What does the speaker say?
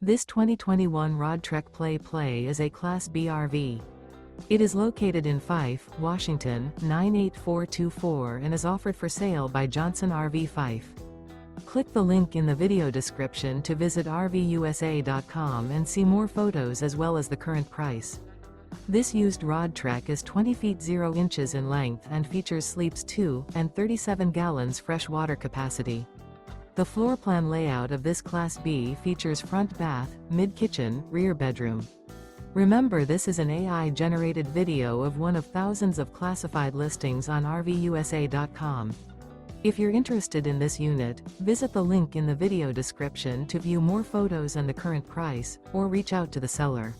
This 2021 Roadtrek Play is a Class B RV. It is located in Fife, Washington, 98424 and is offered for sale by Johnson RV Fife. Click the link in the video description to visit RVUSA.com and see more photos as well as the current price. This used Roadtrek is 20 feet 0 inches in length and features sleeps 2 and 37 gallons fresh water capacity. The floor plan layout of this Class B features front bath, mid-kitchen, rear bedroom. Remember, this is an AI-generated video of one of thousands of classified listings on RVUSA.com. If you're interested in this unit, visit the link in the video description to view more photos and the current price, or reach out to the seller.